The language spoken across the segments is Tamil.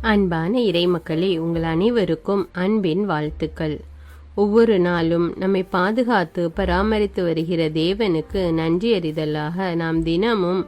அன்பான இறைமக்களே, உங்கள் அனைவருக்கும் அன்பின் வாழ்த்துக்கள். ஒவ்வொரு நாளும் நம்மை பாதுகாத்து பராமரித்து வருகிற தேவனுக்கு நன்றி அறிதலாக நாம் தினமும்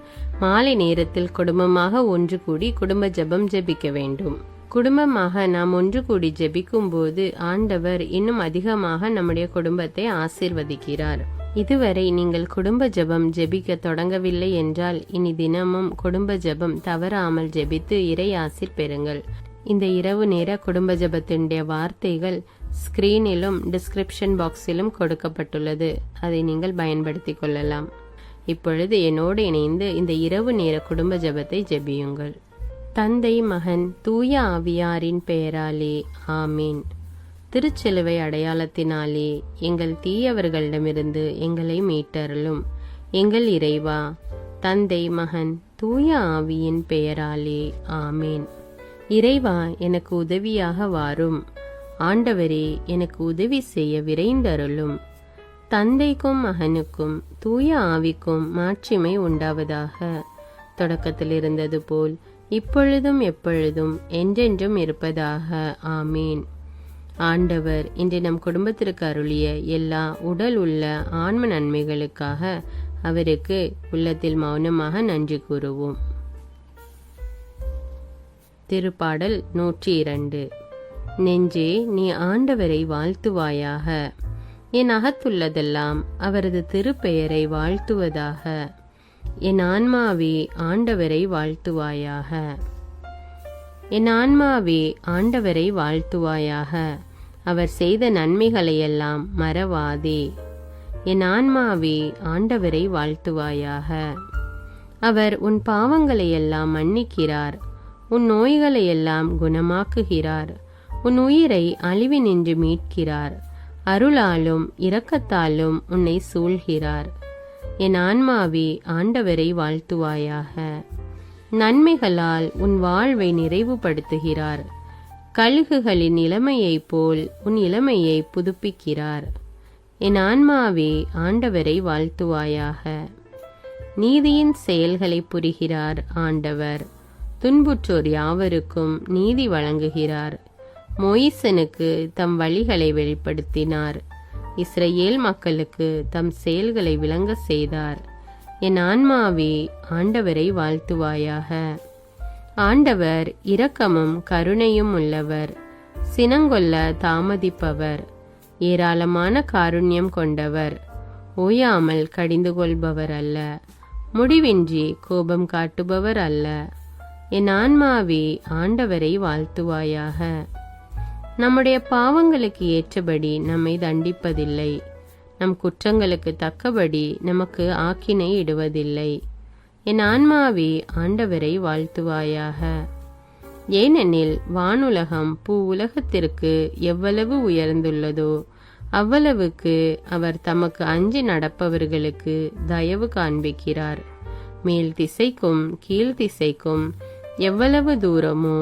மாலை நேரத்தில் குடும்பமாக ஒன்று கூடி குடும்ப ஜெபம் ஜெபிக்க வேண்டும். குடும்பமாக நாம் ஒன்று கூடி ஜெபிக்கும் போது ஆண்டவர் இன்னும் அதிகமாக நம்முடைய குடும்பத்தை ஆசீர்வதிக்கிறார். இதுவரை நீங்கள் குடும்ப ஜெபம் ஜெபிக்க தொடங்கவில்லை என்றால் இனி தினமும் குடும்ப ஜெபம் தவறாமல் ஜெபித்து இறை ஆசீர் பெறுங்கள். இந்த இரவு நேர குடும்ப ஜெபத்தினுடைய வார்த்தைகள் ஸ்கிரீனிலும் டிஸ்கிரிப்ஷன் பாக்ஸிலும் கொடுக்கப்பட்டுள்ளது. அதை நீங்கள் பயன்படுத்திக் கொள்ளலாம். இப்பொழுது என்னோடு இணைந்து இந்த இரவு நேர குடும்ப ஜெபத்தை ஜெபியுங்கள். தந்தை, மகன், தூய ஆவியாரின் பெயராலே ஆமீன். திருச்சிலுவை அடையாளத்தினாலே எங்கள் தீயவர்களிடமிருந்து எங்களை மீட்டருளும். எங்கள் இறைவா, தந்தை, மகன், தூய ஆவியின் பெயராலே ஆமீன். இறைவா, எனக்கு உதவியாக வாரும். ஆண்டவரே, எனக்கு உதவி செய்ய விரைந்தருளும். தந்தைக்கும் மகனுக்கும் தூய ஆவிக்கும் மாட்சிமை உண்டாவதாக. தொடக்கத்தில் இருந்தது போல் இப்பொழுதும் எப்பொழுதும் என்றென்றும் இருப்பதாக. ஆமீன். ஆண்டவர் இன்று நம் குடும்பத்திற்கு அருளிய எல்லா உடல் உள்ள ஆன்ம நன்மைகளுக்காக அவருக்கு உள்ளத்தில் மௌனமாக நன்றி கூறுவோம். திருப்பாடல் 102. நெஞ்சே, நீ ஆண்டவரை வாழ்த்துவாயாக. என் அகத்துள்ளதெல்லாம் அவரது திருப்பெயரை வாழ்த்துவதாக. என் ஆன்மாவே ஆண்டவரை வாழ்த்துவாயாக. என் ஆன்மாவே ஆண்டவரை வாழ்த்துவாயாக. அவர் செய்த நன்மைகளையெல்லாம் மறவாதே. என் ஆன்மாவே ஆண்டவரை வாழ்த்துவாயாக. அவர் உன் பாவங்களையெல்லாம் மன்னிக்கிறார். உன் நோய்களையெல்லாம் குணமாக்குகிறார். உன் உயிரை அழிவினின்று மீட்கிறார். அருளாலும் இரக்கத்தாலும் உன்னை சூழ்கிறார். என் ஆன்மாவே ஆண்டவரை வாழ்த்துவாயாக. நன்மைகளால் உன் வாழ்வை நிறைவுபடுத்துகிறார். கழுகுகளின் இளமையைப் போல் உன் இளமையை புதுப்பிக்கிறார். என் ஆன்மாவே ஆண்டவரை வாழ்த்துவாயாக. நீதியின் செயல்களை புரிகிறார் ஆண்டவர். துன்புற்றோர் யாவருக்கும் நீதி வழங்குகிறார். மோயிசனுக்கு தம் வழிகளை வெளிப்படுத்தினார். இஸ்ரவேல் மக்களுக்கு தம் செயல்களை விளங்க செய்தார். என் ஆன்மாவே ஆண்டவரை வாழ்த்துவாயாக. ஆண்டவர் இரக்கமும் கருணையும் உள்ளவர், சினங்கொல்ல தாமதிப்பவர், ஏராளமான காருண்யம் கொண்டவர், ஓயாமல் கடிந்து கொள்பவர் அல்ல, முடிவின்றி கோபம் காட்டுபவர் அல்ல. என் ஆன்மாவே ஆண்டவரை வாழ்த்துவாயாக. நம்முடைய பாவங்களுக்கு ஏற்றபடி நம்மை தண்டிப்பதில்லை. நம் குற்றங்களுக்கு தக்கபடி நமக்கு ஆக்கினை இடுவதில்லை. என் ஆன்மாவே ஆண்டவரை வாழ்த்துவாயாக. ஏனெனில் வானுலகம் பூ உலகத்திற்கு எவ்வளவு உயர்ந்துள்ளதோ அவ்வளவுக்கு அவர் தமக்கு அஞ்சி நடப்பவர்களுக்கு தயவு காண்பிக்கிறார். மேல் திசைக்கும் கீழ் திசைக்கும் எவ்வளவு தூரமோ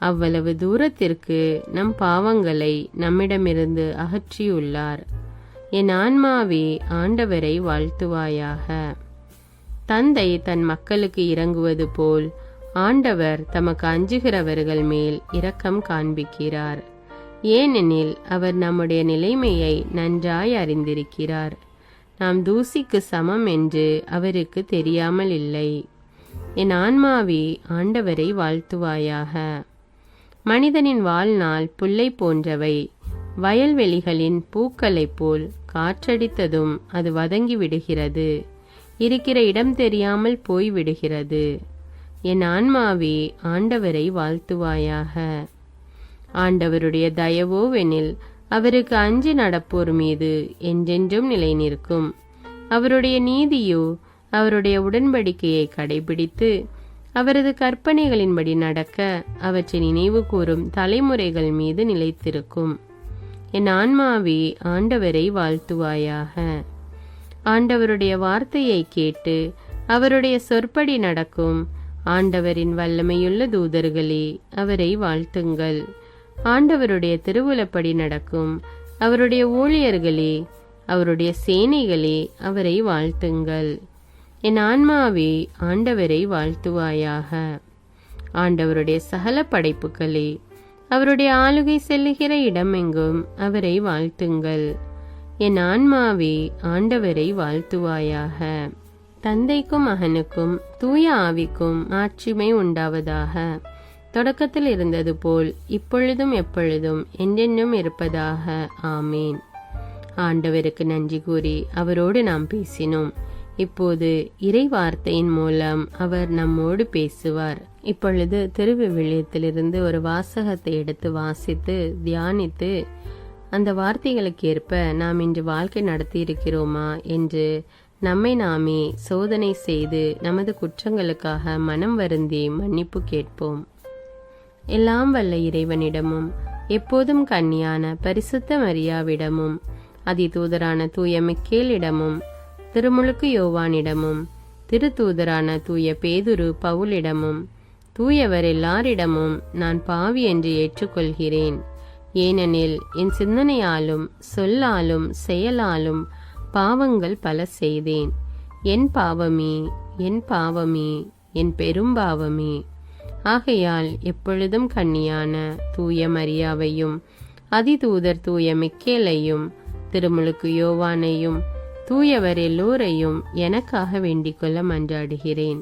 அவ்வளவு தூரத்திற்கு நம் பாவங்களை நம்மிடமிருந்து அகற்றியுள்ளார். என் ஆன்மாவே ஆண்டவரை வாழ்த்துவாயாக. தந்தை தன் மக்களுக்கு இரங்குவது போல் ஆண்டவர் தமக்கு அஞ்சுகிறவர்கள் மேல் இரக்கம் காண்பிக்கிறார். ஏனெனில் அவர் நம்முடைய நிலைமையை நன்றாய் அறிந்திருக்கிறார். நாம் தூசிக்கு சமம் என்று அவருக்கு தெரியாமல் இல்லை. என் ஆன்மாவே ஆண்டவரை வாழ்த்துவாயாக. மனிதனின் வாழ்நாள் புல்லை போன்றவை. வயல்வெளிகளின் பூக்களைப் போல் காற்றடித்ததும் அது வதங்கி விடுகிறது, இருக்கிற இடம் தெரியாமல் போய்விடுகிறது. என் ஆன்மாவே ஆண்டவரை வாழ்த்துவாயாக. ஆண்டவருடைய தயவோவெனில் அவருக்கு அஞ்சி நடப்போர் மீது என்றென்றும் நிலை நிற்கும். அவருடைய நீதியோ அவருடைய உடன்படிக்கையை கடைபிடித்து அவரது கற்பனைகளின்படி நடக்க அவற்றை நினைவு கூறும் தலைமுறைகள் மீது நிலைத்திருக்கும். என் ஆன்மாவே ஆண்டவரை வாழ்த்துவாயாக. ஆண்டவருடைய வார்த்தையை கேட்டு அவருடைய சொற்படி நடக்கும் ஆண்டவரின் வல்லமையுள்ள தூதர்களே, அவரை வாழ்த்துங்கள். ஆண்டவருடைய திருவுலப்படி நடக்கும் அவருடைய ஊழியர்களே, அவருடைய சேனைகளே, அவரை வாழ்த்துங்கள். என் ஆன்மாவே ஆண்டவரை வாழ்த்துவாயாக. ஆண்டவருடைய சகல படைப்புகளே, அவருடைய ஆளுகை செல்லுகிற இடமெங்கும் அவரை வாழ்த்துங்கள். என் ஆன்மாவே ஆண்டவரை வாழ்த்துவாயாக. தந்தைக்கும் மகனுக்கும் தூய ஆவிக்கும் மாட்சிமை உண்டாவதாக. தொடக்கத்தில் இருந்தது போல் இப்பொழுதும் எப்பொழுதும் என்றென்றும் இருப்பதாக. ஆமேன். ஆண்டவருக்கு நன்றி கூறி அவரோடு நாம் பேசினோம். இப்போது இறை வார்த்தையின் மூலம் அவர் நம்மோடு பேசுவார். இப்பொழுது திருவிவிலியத்திலிருந்து ஒரு வாசகத்தை எடுத்து வாசித்து தியானித்து அந்த வார்த்தைகளுக்கு ஏற்ப நாம் இன்று வாழ்க்கை நடத்தி இருக்கிறோமா என்று நம்மை நாமே சோதனை செய்து நமது குற்றங்களுக்காக மனம் வருந்தி மன்னிப்பு கேட்போம். எல்லாம் வல்ல இறைவனிடமும் எப்போதும் கன்னியான பரிசுத்த மரியாவிடமும் அதிதூதரான தூய மிக்கேலிடமும் திருமுழுக்கு யோவானிடமும் திருத்தூதரான தூய பேதுரு பவுலிடமும் தூயவர் எல்லாரிடமும் நான் பாவி என்று ஏற்றுக்கொள்கிறேன். ஏனெனில் என் சிந்தனையாலும் சொல்லாலும் செயலாலும் பாவங்கள் பல செய்தேன். என் பாவமே, என் பாவமே, என் பெரும்பாவமே. ஆகையால் எப்பொழுதும் கன்னியான தூய மரியாவையும் அதிதூதர் தூய மிக்கேலையும் திருமுழுக்கு யோவானையும் தூயவர் எல்லோரையும் எனக்காக வேண்டிக் கொள்ள மன்றாடுகிறேன்.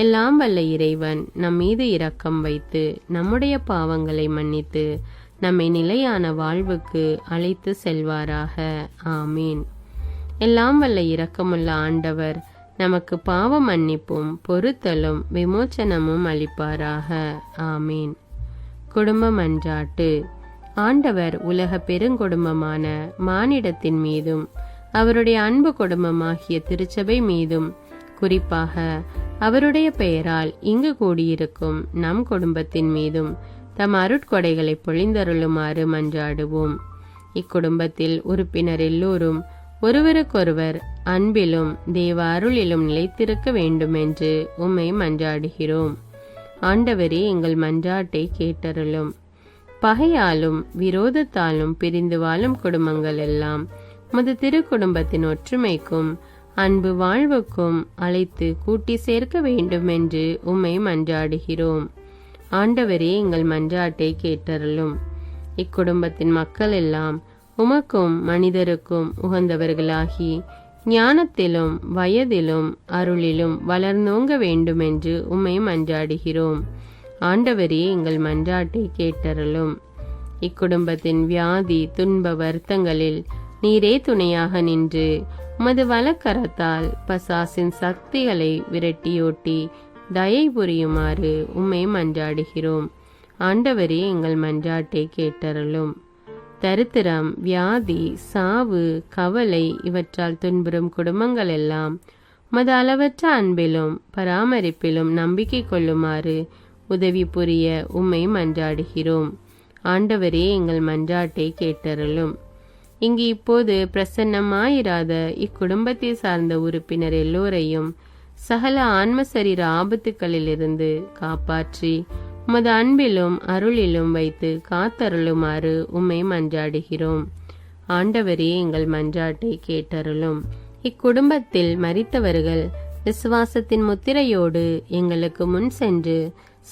எல்லாம் வல்ல இறைவன் நம் மீது இரக்கம் வைத்து நம்முடைய பாவங்களை மன்னித்து நம்மை நிலையான வாழ்வுக்கு அழைத்து செல்வாராக. ஆமீன். எல்லாம் வல்ல இரக்கமுள்ள ஆண்டவர் நமக்கு பாவ மன்னிப்பும் பொறுத்தலும் விமோச்சனமும் அளிப்பாராக. ஆமீன். குடும்ப மன்றாட்டு. ஆண்டவர் உலக பெருங்குடும்பமான மானிடத்தின் மீதும் அவருடைய அன்பு குடும்பமாகிய திருச்சபை மீதும் குறிப்பாக அவருடைய பெயரால் இங்கு கூடியிருக்கும் நம் குடும்பத்தின் மீதும் தம் அருட்கொடைகளை பொழிந்தருளுமாறு மன்றாடுவோம். இக்குடும்பத்தில் உறுப்பினர் எல்லோரும் ஒருவருக்கொருவர் அன்பிலும் தேவ அருளிலும் நிலைத்திருக்க வேண்டும் என்று உம்மை மன்றாடுகிறோம். ஆண்டவரே, எங்கள் மன்றாட்டை கேட்டருளும். பகையாலும் விரோதத்தாலும் பிரிந்து வாழும் குடும்பங்கள் எல்லாம் உமது திரு குடும்பத்தின் ஒற்றுமைக்கும் அன்பு வாழ்வுக்கும் அழைத்து கூட்டி சேர்க்க வேண்டும் என்று உம்மை மன்றாடுகிறோம். ஆண்டவரே, எங்கள் மன்றாட்டை கேட்டருளும். இக்குடும்பத்தின் மக்கள் எல்லாம் உமக்கும் மனிதருக்கும் உகந்தவர்களாகி ஞானத்திலும் வயதிலும் அருளிலும் வளர்ந்தோங்க வேண்டுமென்று உம்மை மன்றாடுகிறோம். ஆண்டவரே, எங்கள் மன்றாட்டை கேட்டருளும். இக்குடும்பத்தின் வியாதி துன்ப வருத்தங்களில் நீரே துணையாக நின்று உமது வலக்கரத்தால் பசாசின் சக்திகளை விரட்டியோட்டி தயை புரியுமாறு உம்மை மன்றாடுகிறோம். ஆண்டவரே, எங்கள் மன்றாட்டை கேட்டருளும். தரித்திரம், வியாதி, சாவு, கவலை இவற்றால் துன்புறும் குடும்பங்கள் எல்லாம் உமது அளவற்ற அன்பிலும் பராமரிப்பிலும் நம்பிக்கை கொள்ளுமாறு உதவி புரிய உம்மை மன்றாடுகிறோம். ஆண்டவரே, எங்கள் மன்றாட்டை கேட்டருளும். இங்கு இப்போது பிரசன்னமாயிராத இக்குடும்பத்தை சார்ந்த உறுப்பினர் எல்லோரையும் சகல ஆன்ம சரீர ஆபத்துக்களிலிருந்து காப்பாற்றி உமது அன்பிலும் அருளிலும் வைத்து காத்தருளுமாறு உம்மை மன்றாடுகிறோம். ஆண்டவரே, எங்கள் மன்றாட்டை கேட்டருளும். இக்குடும்பத்தில் மரித்தவர்கள் விசுவாசத்தின் முத்திரையோடு எங்களுக்கு முன் சென்று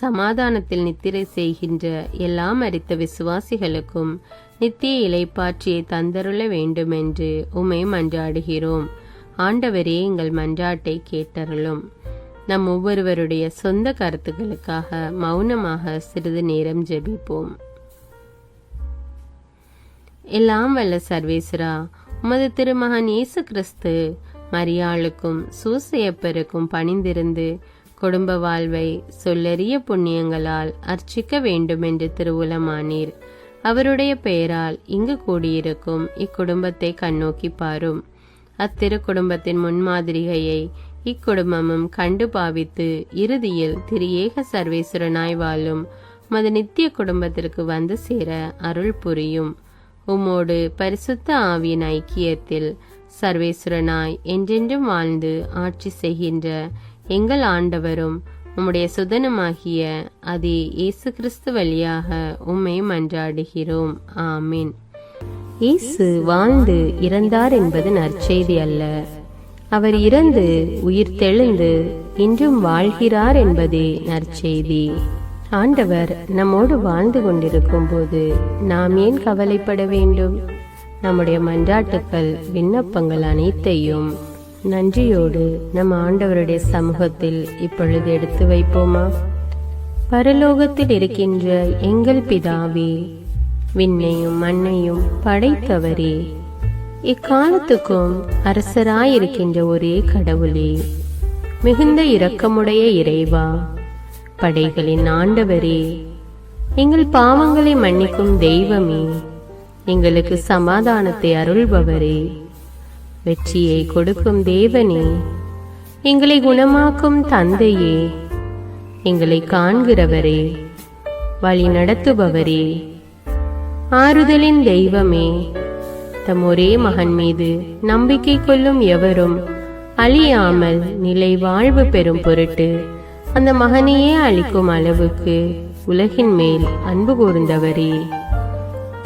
சமாதானத்தில் நித்திரை செய்கின்ற எல்லா மரித்த விசுவாசிகளுக்கும் நித்திய இலைப்பாற்றியை தந்தருள வேண்டுமென்று உம்மை மன்றாடுகிறோம். ஆண்டவரே, எங்கள் மன்றாட்டை கேட்டருளும். நம் ஒவ்வொருவருடைய சொந்த கருத்துக்களுக்காக மௌனமாக சிறிது நேரம் ஜெபிப்போம். எல்லாம் வல்ல சர்வேஸ்வரா, உமது திருமகன் இயேசு கிறிஸ்து மரியாளுக்கும் சூசையப்பருக்கும் பணிந்திருந்து குடும்ப வாழ்வை சொல்லறிய புண்ணியங்களால் அர்ச்சிக்க வேண்டும் என்று திருவுலமானீர். அவருடைய பெயரால் இங்கு கூடியிருக்கும் இக்குடும்பத்தை கண்ணோக்கி பாரும். அத்திரு குடும்பத்தின் முன்மாதிரிகையை இக்குடும்பமும் கண்டு பாவித்து இறுதியில் திரியேக சர்வேஸ்வரனாய் வாழும் மது நித்திய குடும்பத்திற்கு வந்து சேர அருள் புரியும். உம்மோடு பரிசுத்த ஆவியின் ஐக்கியத்தில் சர்வேஸ்வரனாய் என்றென்றும் வாழ்ந்து ஆட்சி செய்கின்ற எங்கள் ஆண்டவரும் உம்முடைய சுதனமாகிய அதே இயேசு கிறிஸ்து வழியாக உம்மை மன்றாடுகிறோம். ஆமீன். இயேசு வாழ்ந்து இறந்தார் என்பது நற்செய்தி அல்ல. அவர் இறந்து உயிர் தெழுந்து இன்றும் வாழ்கிறார் என்பதே நற்செய்தி. ஆண்டவர் நம்மோடு வாழ்ந்து கொண்டிருக்கும் போது நாம் ஏன் கவலைப்பட வேண்டும்? நம்முடைய மன்றாட்டுக்கள், விண்ணப்பங்கள் அனைத்தையும் நன்றியோடு நம் ஆண்டவருடைய சமூகத்தில் இப்பொழுது எடுத்து வைப்போமா? பரலோகத்தில் இருக்கின்ற எங்கள் பிதாவே, விண்ணையும் மண்ணையும் படைத்தவரே, இக்காலத்துக்கும் அரசராயிருக்கின்ற ஒரே கடவுளே, மிகுந்த இரக்கமுடைய இறைவா, படைகளின் ஆண்டவரே, எங்கள் பாவங்களை மன்னிக்கும் தெய்வமே, எங்களுக்கு சமாதானத்தை அருள்பவரே, வெற்றியை கொடுக்கும் தேவனே, எங்களை குணமாக்கும் தந்தையே, எங்களை காண்கிறவரே, வழி நடத்துபவரே, ஆறுதலின் தெய்வமே, தம் ஒரே மகன் மீது நம்பிக்கை கொள்ளும் எவரும் அழியாமல் நிலை வாழ்வு பெறும் பொருட்டு அந்த மகனையே அளிக்கும் அளவுக்கு உலகின் மேல் அன்பு கூர்ந்தவரே,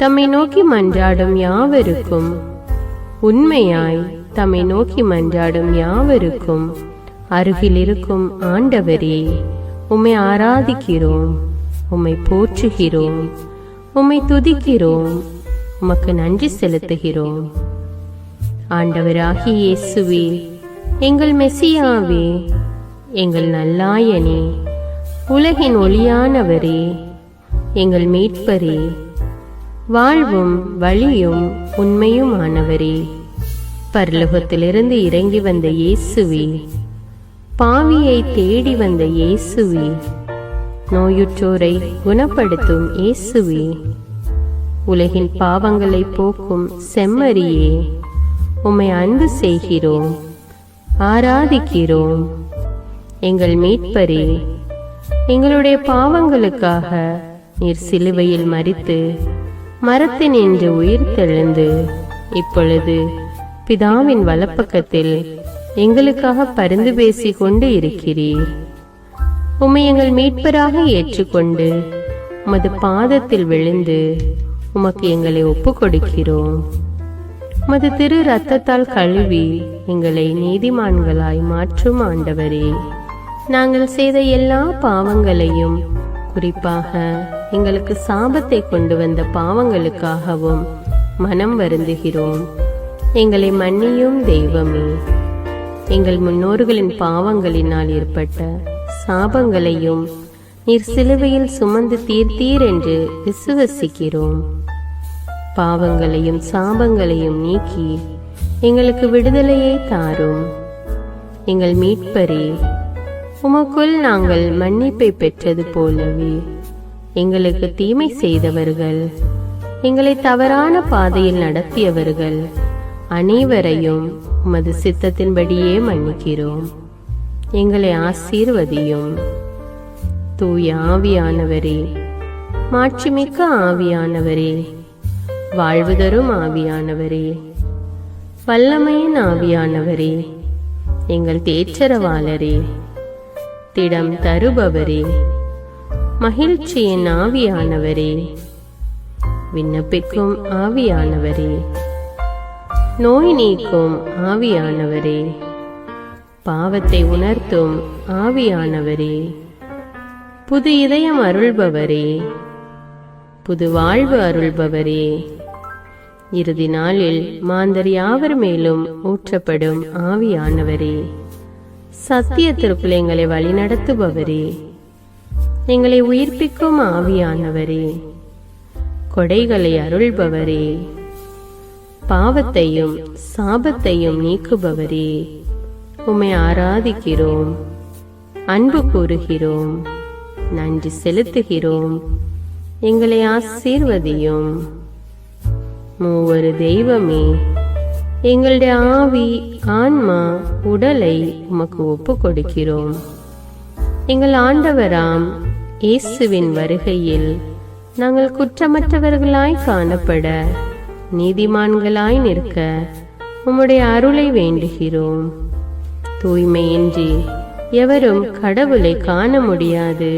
தம்மை நோக்கி மன்றாடும் யாவருக்கும், உண்மையாய் தம்மை நோக்கி மன்றாடும் யாவருக்கும் அருகில் இருக்கும் ஆண்டவரே, உம்மை ஆராதிக்கிறோம், உம்மை போற்றுகிறோம், உம்மை துதிக்கிறோம், உமக்கு நன்றி செலுத்துகிறோம். ஆண்டவராகிய இயேசுவே, எங்கள் மெசியாவே, எங்கள் நல்லாயனே, உலகின் ஒளியானவரே, எங்கள் மீட்பரே, வாழ்வும் வழியும் உண்மையுமானவரே, பரலோகத்திலிருந்து இறங்கி வந்த இயேசுவே, பாவியை தேடி வந்த இயேசுவே, நோயுற்றோரை குணப்படுத்தும் இயேசுவே, உலகின் பாவங்களை போக்கும் செம்மறியே, உம்மை அன்பு செய்கிறோம், ஆராதிக்கிறோம். எங்கள் மீட்பரே, எங்களுடைய பாவங்களுக்காக நீர் சிலுவையில் மரித்து மரத்தினின்று உயிர் தெழுந்து இப்பொழுது பிதாவின் வலப்பக்கத்தில் எங்களுக்காக பரிந்து பேசிக் கொண்டு இருக்கிறீர். உம்மை எங்கள் மீட்பராக ஏற்றுக்கொண்டு உமது பாதத்தில் விழுந்து உமக்கு எங்களை ஒப்புக் கொடுக்கிறோம். உமது திரு இரத்தத்தால் கழுவி எங்களை நீதிமான்களாய் மாற்றும் ஆண்டவரே, நாங்கள் செய்த எல்லா பாவங்களையும், குறிப்பாக எங்களுக்கு சாபத்தை கொண்டு வந்த பாவங்களுக்காகவும் மனம் வருந்துகிறோம். எங்களை மன்னியும் தெய்வமே, எங்கள் முன்னோர்களின் பாவங்களினால் ஏற்பட்ட சாபங்களையும் நீர் சிலுவையில் சுமந்து தீர்த்தீர் என்று விசுவசிக்கிறோம். பாவங்களையும் சாபங்களையும் நீக்கி எங்களுக்கு விடுதலையை தாரும். எங்கள் மீட்பரே, உமக்குள் நாங்கள் மன்னிப்பை பெற்றது போலவே எங்களுக்கு தீமை செய்தவர்கள், எங்களை தவறான பாதையில் நடத்தியவர்கள் அனைவரையும் உமது சித்தத்தின்படியே மன்னிக்கிறோம். எங்களை ஆசீர்வதியும். தூய ஆவியானவரே, மாட்சிமிக்க ஆவியானவரே, வாழ்வு தரும் ஆவியானவரே, வல்லமையின் ஆவியானவரே, எங்கள் தேற்றரவாளரே, திடம் தருபவரே, மகிழ்ச்சியின் ஆவியானவரே, விண்ணப்பிக்கும் ஆவியானவரே, நோய் நீக்கும் ஆவியானவரே, பாவத்தை உணர்த்தும் ஆவியானவரே, புது இதயம் அருள்பவரே, புது வாழ்வு அருள்பவரே, இறுதி நாளில் மாந்தர் யாவர் மேலும் ஊற்றப்படும் ஆவியானவரே, சத்தியத்திற்குள் எங்களை வழிநடத்துபவரே, எங்களை உயிர்ப்பிக்கும் ஆவியானவரே, கொடைகளை அருள்பவரே, பாவத்தையும் சாபத்தையும் நீக்குபவரே, உம்மை ஆராதிக்கிறோம், அன்பு கூறுகிறோம், நன்றி செலுத்துகிறோம். எங்களை ஆசீர்வதியும். மூவரு தெய்வமே, எங்களுடைய ஆவி, ஆன்மா, உடலை உமக்கு ஒப்பு கொடுக்கிறோம். எங்கள் ஆண்டவராம் இயேசுவின் வருகையில் நாங்கள் குற்றமற்றவர்களாய் காணப்பட, நீதிமான்களாய் நிற்க உம்முடைய அருளை வேண்டுகிறோம். தூய்மையின்றி எவரும் கடவுளை காண முடியாது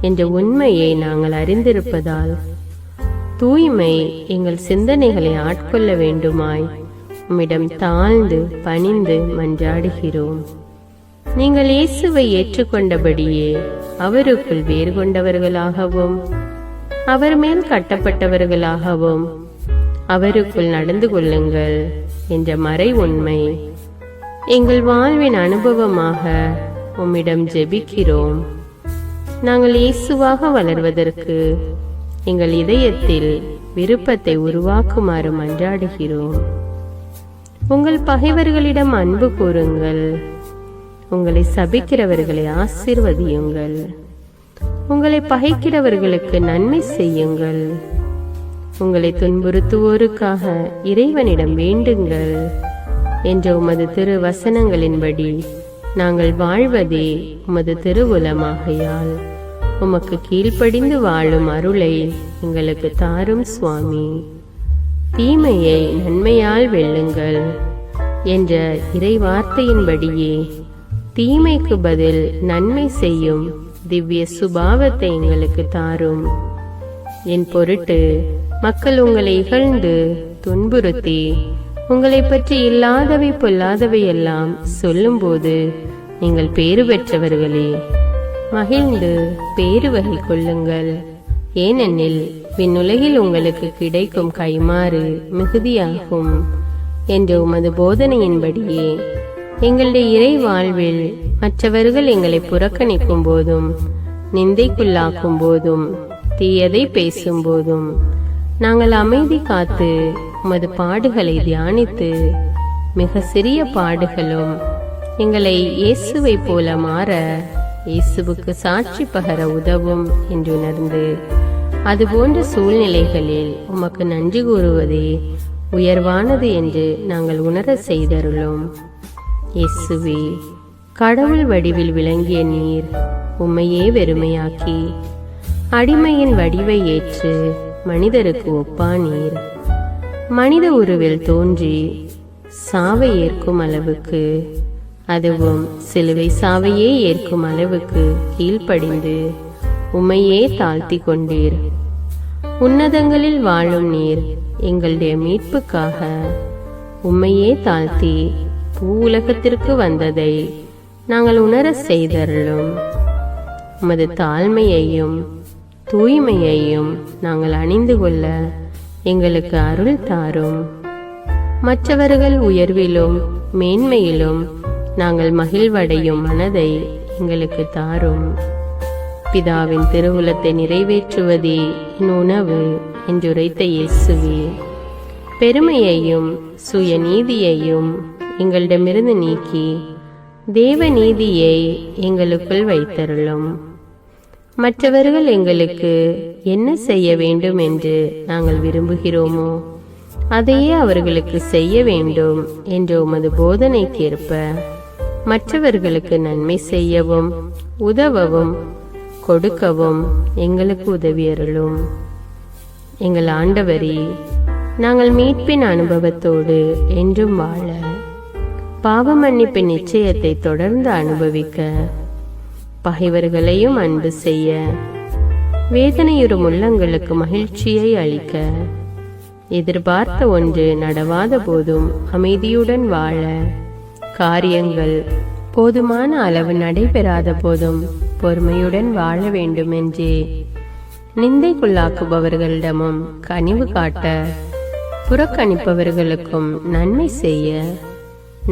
என்ற உண்மையை நாங்கள் அறிந்திருப்பதால் தூய்மை எங்கள் சிந்தனைகளை ஆட்கொள்ள வேண்டுமாய் உம்மிடம் தாழ்ந்து பணிந்து மன்றாடுகிறோம். நீங்கள் இயேசுவை ஏற்றுக்கொண்டபடியே அவருக்குள் வேறு கொண்டவர்களாகவும் அவர் மேல் கட்டப்பட்டவர்களாகவும் அவருக்குள் நடந்து கொள்ளுங்கள் என்ற மறை உண்மை எங்கள் வாழ்வின் அனுபவமாக உம்மிடம் ஜெபிக்கிறோம். நாங்கள் இயேசுவாக வளர்வதற்கு எங்கள் இதயத்தில் விருப்பத்தை உருவாக்குமாறு மன்றாடுகிறோம். உங்கள் பகைவர்களிடம் அன்பு கூறுங்கள். உங்களை சபிக்கிறவர்களை ஆசீர்வதியுங்கள். உங்களை பகைக்கிறவர்களுக்கு நன்மை செய்யுங்கள். உங்களை துன்புறுத்துவோருக்காக இறைவனிடம் வேண்டுங்கள் என்ற உமது திரு வசனங்களின்படி நாங்கள் வாழ்வதே உமது திருவுலமாகையால் உமக்கு கீழ்ப்படிந்து வாழும் அருளை எங்களுக்கு தாரும் சுவாமி. தீமையை நன்மையால் வெல்லுங்கள் என்ற இறை வார்த்தையின்படியே தீமைக்கு பதில் நன்மை செய்யும் திவ்ய சுபாவத்தை எங்களுக்கு தாரும். என் பொருட்டு மக்கள் உங்களை இகழ்ந்து துன்புறுத்தி உங்களை பற்றி இல்லாதவை பொல்லாதவை எல்லாம் சொல்லும்போது நீங்கள் பேறு பெற்றவர்களே, மகிழ்ந்து பேறு வகை கொள்ளுங்கள். ஏனெனில் விண்ணுலகில் உங்களுக்கு கிடைக்கும் கைமாறு மிகுதியாகும் என்ற உமது போதனையின்படியே எங்களுடைய இறை வாழ்வில் மற்றவர்கள் எங்களை புறக்கணிக்கும் போதும் நிந்தைக்குள்ளாக்கும் போதும் தீயதை பேசும் போதும் நாங்கள் அமைதி காத்து உமது பாடுகளை தியானித்து மிக சிறிய பாடுகளும் எங்களை இயேசுவை போல மாற இயேசுவுக்கு சாட்சி பகர உதவும் என்று உணர்ந்து அதுபோன்ற சூழ்நிலைகளில் உமக்கு நன்றி கூறுவதே உயர்வானது என்று நாங்கள் உணர செய்தருளும். இயேசுவே, கடவுள் வடிவில் விளங்கிய நீர் உம்மையே வெறுமையாக்கி அடிமையின் வடிவை ஏற்று மனிதருக்கு ஒப்பானீர். மனித உருவில் தோன்றி சாவை ஏற்கும் அளவுக்கு, அதுவும் சிலுவை சாவையே ஏற்கும் அளவுக்கு கீழ்ப்படிந்து உம்மையே தாழ்த்தி கொண்டீர். உன்னதங்களில் வாழும் நீர் எங்களுடைய மீட்புக்காக உம்மையே தாழ்த்தி பூ உலகத்திற்கு வந்ததை நாங்கள் உணர செய்தருளும். உமது தாழ்மையையும் தூய்மையையும் நாங்கள் அணிந்து கொள்ள எங்களுக்கு அருள் தாரும். மற்றவர்கள் உயர்விலும் மேன்மையிலும் நாங்கள் மகிழ்வடையும் மனதை எங்களுக்கு தாரும். பிதாவின் திருவுலத்தை நிறைவேற்றுவதே என் உணவு என்றுரைத்த இயேசுவே, பெருமையையும் சுயநீதியையும் எங்களிடமிருந்து நீக்கி தேவ நீதியை எங்களுக்குள் வைத்தருளும். மற்றவர்கள் எங்களுக்கு என்ன செய்ய வேண்டும் என்று நாங்கள் விரும்புகிறோமோ அதையே அவர்களுக்கு செய்ய வேண்டும் என்ற உமது போதனைக்கேற்ப மற்றவர்களுக்கு நன்மை செய்யவும் உதவவும் கொடுக்கவும் எங்களுக்கு உதவியருளும். எங்கள் ஆண்டவரே, நாங்கள் மீட்பின் அனுபவத்தோடு என்றும் வாழ, பாவ மன்னிப்பின் நிச்சயத்தை தொடர்ந்து அனுபவிக்க, பகைவர்களையும் அன்பு செய்ய, வேதனையுறும் உள்ளங்களுக்கு மகிழ்ச்சியை அளிக்க, எதிர்பார்த்த ஒன்று நடவாத போதும் அமைதியுடன் வாழ, காரியங்கள் போதுமான அளவு நடைபெறாத போதும் பொறுமையுடன் வாழ வேண்டும் என்றே நிந்தைக்குள்ளாக்குபவர்களிடமும் கனிவு காட்ட, புறக்கணிப்பவர்களுக்கும் நன்மை செய்ய,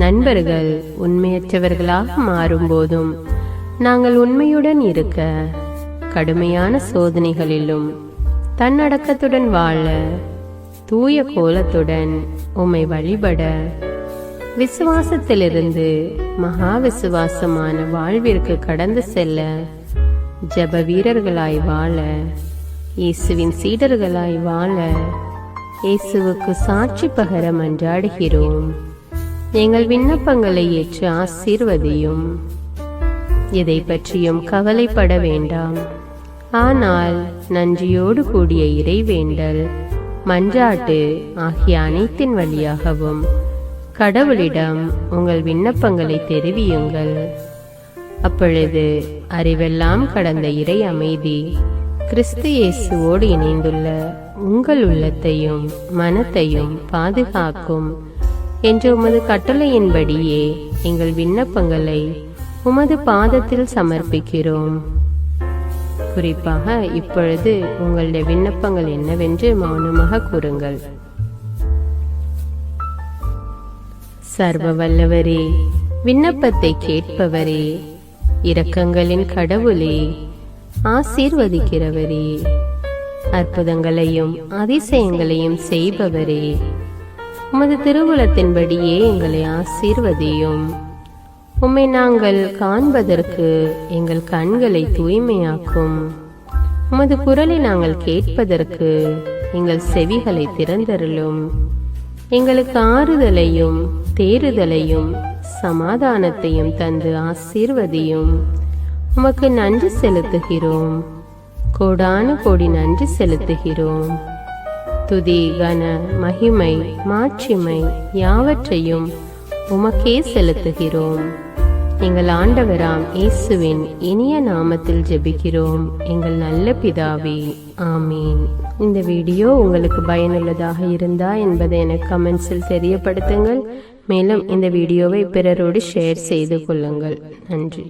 நண்பர்கள் உண்மையற்றவர்களாக மாறும்போதும் நாங்கள் உண்மையுடன் இருக்க, கடுமையான சோதனைகளிலும் தன்னடக்கத்துடன் வாழ, தூய கோலத்துடன் உம்மை வழிபட, விசுவாசத்திலிருந்து மகா விசுவாசமான வாழ்விற்கு கடந்து செல்ல, ஜப வீரர்களாய் வாழ, இயேசுவின் சீடர்களாய் வாழ, இயேசுவுக்கு சாட்சி பகர மன்றாடுகிறோம். எங்கள் விண்ணப்பங்களை ஏற்று ஆசீர்வதியும். எதை பற்றியும் கவலைப்பட வேண்டாம். ஆனால் நன்றியோடு கூடிய இறைவேண்டல், மன்றாட்டு ஆகிய அனைத்தின் வழியாகவும் கடவுளிடம் உங்கள் விண்ணப்பங்களை தெரிவியுங்கள். அப்பொழுது அறிவெல்லாம் கடந்த இறை அமைதி கிறிஸ்து இயேசுவோடு இணைந்துள்ள உங்கள் உள்ளத்தையும் மனத்தையும் பாதுகாக்கும் என்ற உமது கட்டளையின்படியே எங்கள் விண்ணப்பங்களை உமது பாதத்தில் சமர்ப்பிக்கிறோம். குறிப்பாக இப்பொழுது உங்களுடைய விண்ணப்பங்கள் என்னவென்று மௌனமாக கூறுங்கள். சர்வ வல்லவரே, விண்ணப்பத்தை கேட்பவரே, இரக்கங்களின் கடவுளே, ஆசீர்வதிக்கிறவரே, அற்புதங்களையும் அதிசயங்களையும் செய்பவரே, உமது திருவுளத்தின்படியே எங்களை ஆசீர்வதியும். உம்மை நாங்கள் காண்பதற்கு எங்கள் கண்களை தூய்மையாக்கும். உமது குரலை நாங்கள் கேட்பதற்கு எங்கள் செவிகளை திறந்தருளும். எங்களுக்கு ஆறுதலையும் தேறுதலையும் சமாதானத்தையும் தந்து ஆசீர்வதியும். உமக்கு நன்றி செலுத்துகிறோம். கோடான கோடி நன்றி செலுத்துகிறோம். துதி, கன, மகிமை, மாட்சிமை யாவற்றையும் உமக்கே செலுத்துகிறோம். எங்கள் ஆண்டவராம் இயேசுவின் இனிய நாமத்தில் ஜெபிக்கிறோம் எங்கள் நல்ல பிதாவே, ஆமீன். இந்த வீடியோ உங்களுக்கு பயனுள்ளதாக இருந்தா என்பதை எனக்கு கமெண்ட்ஸில் தெரியப்படுத்துங்கள். மேலும் இந்த வீடியோவை பிறரோடு ஷேர் செய்து கொள்ளுங்கள். நன்றி.